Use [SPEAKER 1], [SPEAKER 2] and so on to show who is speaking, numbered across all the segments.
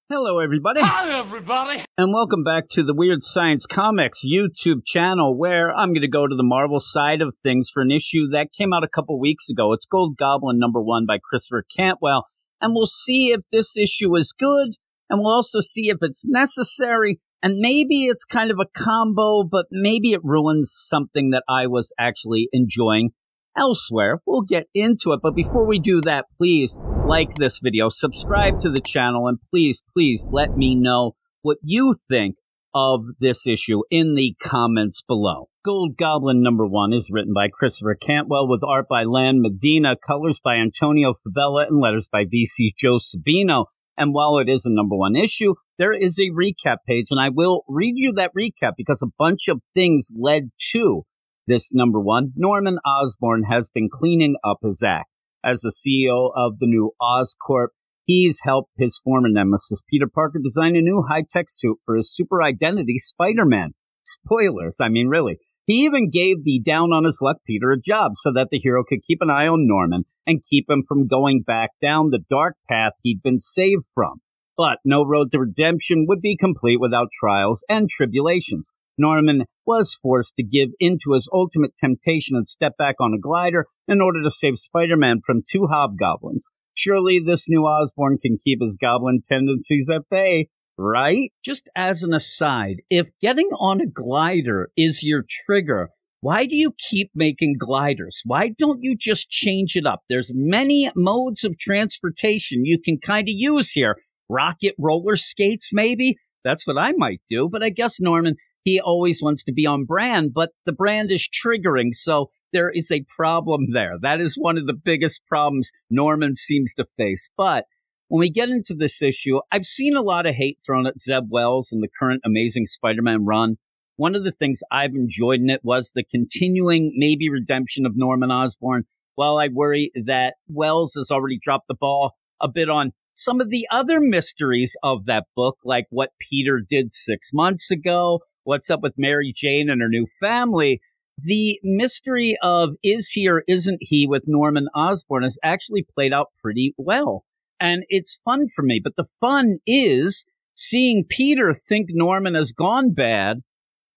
[SPEAKER 1] Hello, everybody.
[SPEAKER 2] Hi, everybody.
[SPEAKER 1] And welcome back to the Weird Science Comics YouTube channel, where I'm going to go to the Marvel side of things for an issue that came out a couple weeks ago. It's Gold Goblin #1 by Christopher Cantwell. And we'll see if this issue is good, and we'll also see if it's necessary, and maybe it's kind of a combo, but maybe it ruins something that I was actually enjoying elsewhere. We'll get into it, but before we do that, please like this video, subscribe to the channel, and please let me know what you think of this issue in the comments below. Gold Goblin #1 is written by Christopher Cantwell with art by Lan Medina, colors by Antonio Fabella, and letters by VC's Joe Sabino. And while it is a #1 issue, there is a recap page, and I will read you that recap because a bunch of things led to this #1. Norman Osborn has been cleaning up his act. As the CEO of the new Oscorp, he's helped his former nemesis, Peter Parker, design a new high-tech suit for his super identity, Spider-Man. Spoilers, I mean, really. He even gave the down-on-his-luck Peter a job so that the hero could keep an eye on Norman and keep him from going back down the dark path he'd been saved from. But no road to redemption would be complete without trials and tribulations. Norman was forced to give in to his ultimate temptation and step back on a glider in order to save Spider-Man from 2 hobgoblins. Surely this new Osborn can keep his goblin tendencies at bay, right? Just as an aside, if getting on a glider is your trigger, why do you keep making gliders? Why don't you just change it up? There's many modes of transportation you can kind of use here. Rocket roller skates, maybe? That's what I might do, but I guess Norman, he always wants to be on brand, but the brand is triggering, so there is a problem there. That is one of the biggest problems Norman seems to face. But when we get into this issue, I've seen a lot of hate thrown at Zeb Wells in the current Amazing Spider-Man run. One of the things I've enjoyed in it was the continuing maybe redemption of Norman Osborn, while I worry that Wells has already dropped the ball a bit on some of the other mysteries of that book, like what Peter did 6 months ago, what's up with Mary Jane and her new family. The mystery of is he or isn't he with Norman Osborn has actually played out pretty well. And it's fun for me. But the fun is seeing Peter think Norman has gone bad,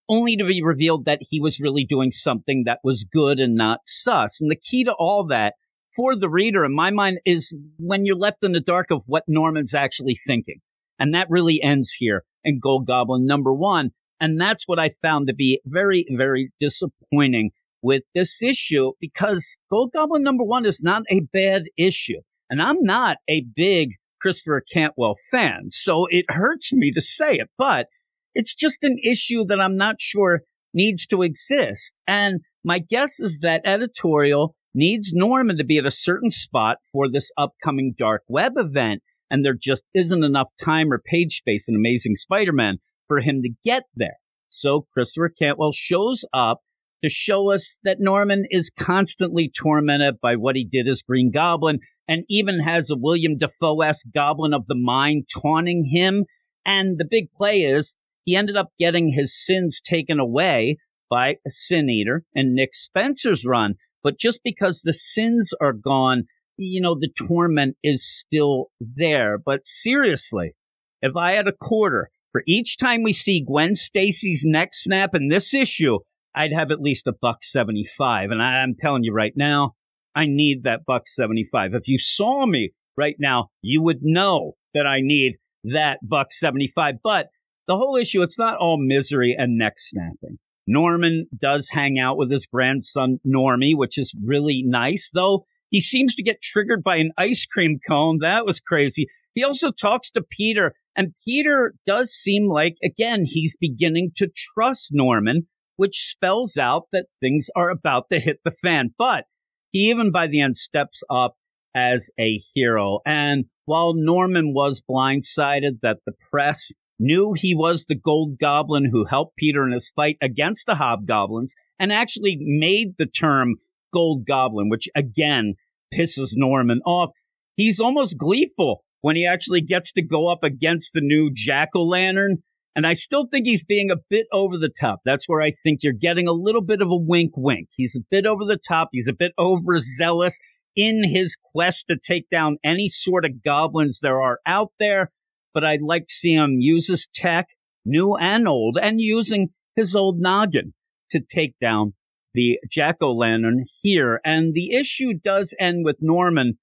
[SPEAKER 1] only to be revealed that he was really doing something that was good and not sus. And the key to all that for the reader, in my mind, is when you're left in the dark of what Norman's actually thinking. And that really ends here in Gold Goblin #1. And that's what I found to be very, very disappointing with this issue, because Gold Goblin #1 is not a bad issue. And I'm not a big Christopher Cantwell fan, so it hurts me to say it, but it's just an issue that I'm not sure needs to exist. And my guess is that editorial needs Norman to be at a certain spot for this upcoming Dark Web event, and there just isn't enough time or page space in Amazing Spider-Man for him to get there. So Christopher Cantwell shows up to show us that Norman is constantly tormented by what he did as Green Goblin, and even has a William Dafoe-esque Goblin of the Mind taunting him. And the big play is he ended up getting his sins taken away by a Sin Eater in Nick Spencer's run. But just because the sins are gone, you know, the torment is still there. But seriously, if I had a quarter for each time we see Gwen Stacy's neck snap in this issue, I'd have at least $1.75. And I'm telling you right now, I need that $1.75. If you saw me right now, you would know that I need that $1.75. But the whole issue, it's not all misery and neck snapping. Norman does hang out with his grandson, Normie, which is really nice, though he seems to get triggered by an ice cream cone. That was crazy. He also talks to Peter, and Peter does seem like, again, he's beginning to trust Norman, which spells out that things are about to hit the fan. But he even by the end steps up as a hero. And while Norman was blindsided that the press knew he was the Gold Goblin who helped Peter in his fight against the Hobgoblins and actually made the term Gold Goblin, which again pisses Norman off, he's almost gleeful when he actually gets to go up against the new Jack-o'-lantern. And I still think he's being a bit over the top. That's where I think you're getting a little bit of a wink-wink. He's a bit over the top. He's a bit overzealous in his quest to take down any sort of goblins there are out there. but I'd like to see him use his tech, new and old, and using his old noggin to take down the jack-o'-lantern here. And the issue does end with Norman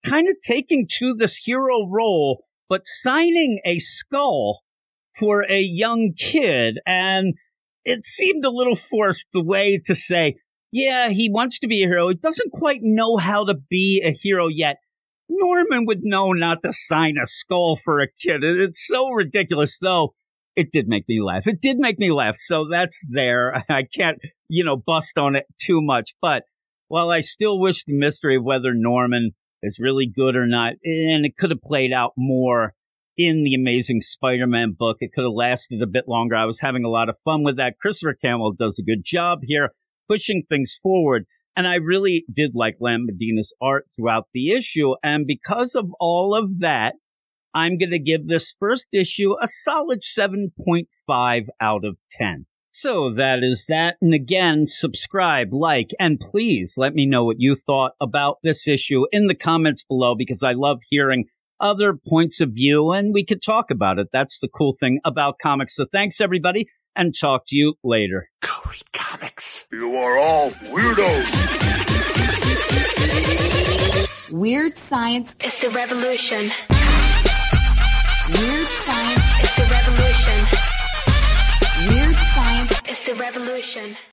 [SPEAKER 1] kind of taking to this hero role, but signing a skull for a young kid. And it seemed a little forced, the way to say, yeah, he wants to be a hero. He doesn't quite know how to be a hero yet. Norman would know not to sign a skull for a kid. It's so ridiculous, though. It did make me laugh. It did make me laugh. So that's there. I can't, bust on it too much. But while I still wish the mystery of whether Norman is really good or not, and it could have played out more in the Amazing Spider-Man book, it could have lasted a bit longer. I was having a lot of fun with that. Christopher Cantwell does a good job here pushing things forward. And I really did like Lan Medina's art throughout the issue. And because of all of that, I'm going to give this first issue a solid 7.5 out of 10. So that is that. And again, subscribe, like, and please let me know what you thought about this issue in the comments below, because I love hearing other points of view and we could talk about it. That's the cool thing about comics. So thanks, everybody, and talk to you later.
[SPEAKER 2] Go read comics.
[SPEAKER 3] You are all weirdos.
[SPEAKER 4] Weird science
[SPEAKER 5] is the revolution.
[SPEAKER 4] Weird science
[SPEAKER 5] is the revolution.
[SPEAKER 4] Weird science
[SPEAKER 5] is the revolution.